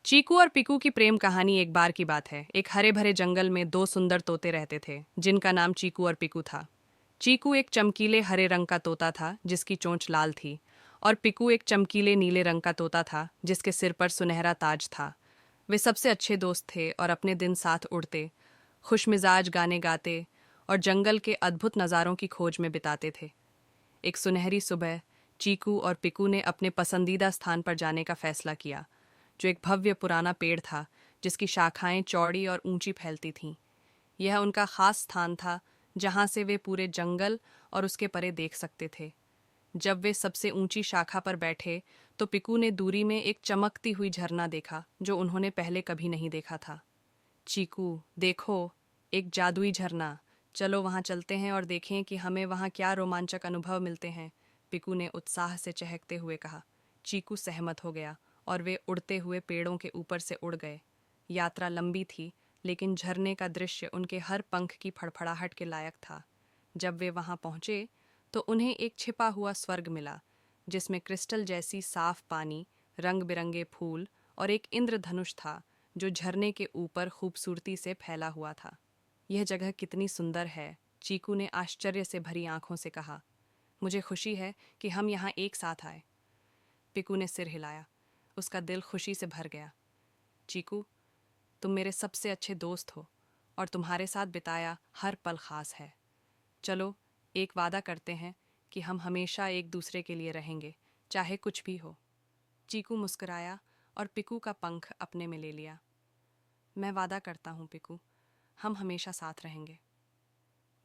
चीकू और पीकू की प्रेम कहानी एक बार की बात है। एक हरे भरे जंगल में दो सुंदर तोते रहते थे जिनका नाम चीकू और पीकू था। चीकू एक चमकीले हरे रंग का तोता था जिसकी चोंच लाल थी, और पीकू एक चमकीले नीले रंग का तोता था जिसके सिर पर सुनहरा ताज था। वे सबसे अच्छे दोस्त थे और अपने दिन साथ उड़ते, खुशमिजाज गाने गाते और जंगल के अद्भुत नज़ारों की खोज में बिताते थे। एक सुनहरी सुबह चीकू और पिकू ने अपने पसंदीदा स्थान पर जाने का फैसला किया, जो एक भव्य पुराना पेड़ था जिसकी शाखाएं चौड़ी और ऊंची फैलती थीं। यह उनका खास स्थान था जहां से वे पूरे जंगल और उसके परे देख सकते थे। जब वे सबसे ऊंची शाखा पर बैठे तो पिकू ने दूरी में एक चमकती हुई झरना देखा जो उन्होंने पहले कभी नहीं देखा था। चीकू, देखो, एक जादुई झरना। चलो वहां चलते हैं और देखें कि हमें वहां क्या रोमांचक अनुभव मिलते हैं, पिकू ने उत्साह से चहकते हुए कहा। चीकू सहमत हो गया और वे उड़ते हुए पेड़ों के ऊपर से उड़ गए। यात्रा लंबी थी, लेकिन झरने का दृश्य उनके हर पंख की फड़फड़ाहट के लायक था। जब वे वहां पहुंचे तो उन्हें एक छिपा हुआ स्वर्ग मिला, जिसमें क्रिस्टल जैसी साफ पानी, रंग बिरंगे फूल और एक इंद्रधनुष था जो झरने के ऊपर खूबसूरती से फैला हुआ था। यह जगह कितनी सुंदर है, चीकू ने आश्चर्य से भरी आंखों से कहा। मुझे खुशी है कि हम यहाँ एक साथ आए। पिकू ने सिर हिलाया। उसका दिल खुशी से भर गया। चीकू, तुम मेरे सबसे अच्छे दोस्त हो और तुम्हारे साथ बिताया हर पल खास है। चलो, एक वादा करते हैं कि हम हमेशा एक दूसरे के लिए रहेंगे, चाहे कुछ भी हो। चीकू मुस्कुराया और पिकू का पंख अपने में ले लिया। मैं वादा करता हूँ पिकू, हम हमेशा साथ रहेंगे।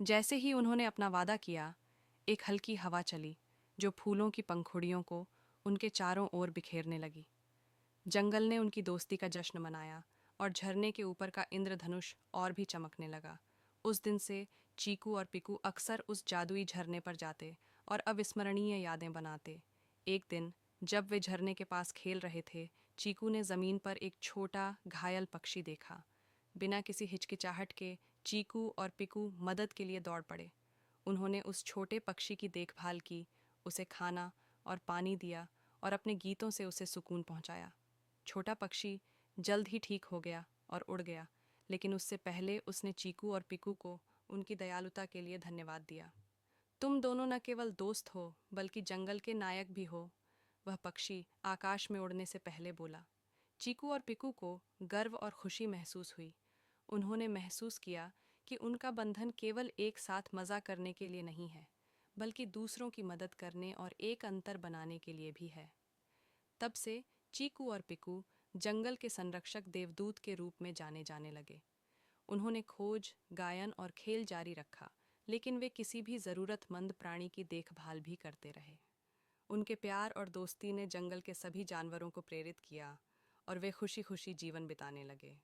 जैसे ही उन्होंने अपना वादा किया, एक हल्की हवा चली जो फूलों की पंखुड़ियों को उनके चारों ओर बिखेरने लगी। जंगल ने उनकी दोस्ती का जश्न मनाया और झरने के ऊपर का इंद्रधनुष और भी चमकने लगा। उस दिन से चीकू और पिकू अक्सर उस जादुई झरने पर जाते और अविस्मरणीय यादें बनाते। एक दिन जब वे झरने के पास खेल रहे थे, चीकू ने जमीन पर एक छोटा घायल पक्षी देखा। बिना किसी हिचकिचाहट के चीकू और पिकू मदद के लिए दौड़ पड़े। उन्होंने उस छोटे पक्षी की देखभाल की, उसे खाना और पानी दिया और अपने गीतों से उसे सुकून पहुंचाया। छोटा पक्षी जल्द ही ठीक हो गया और उड़ गया, लेकिन उससे पहले उसने चीकू और पिकू को उनकी दयालुता के लिए धन्यवाद दिया। तुम दोनों न केवल दोस्त हो बल्कि जंगल के नायक भी हो, वह पक्षी आकाश में उड़ने से पहले बोला। चीकू और पिकू को गर्व और खुशी महसूस हुई। उन्होंने महसूस किया कि उनका बंधन केवल एक साथ मज़ा करने के लिए नहीं है, बल्कि दूसरों की मदद करने और एक अंतर बनाने के लिए भी है। तब से चीकू और पिकू जंगल के संरक्षक देवदूत के रूप में जाने जाने लगे। उन्होंने खोज, गायन और खेल जारी रखा, लेकिन वे किसी भी ज़रूरतमंद प्राणी की देखभाल भी करते रहे। उनके प्यार और दोस्ती ने जंगल के सभी जानवरों को प्रेरित किया और वे खुशी खुशी जीवन बिताने लगे।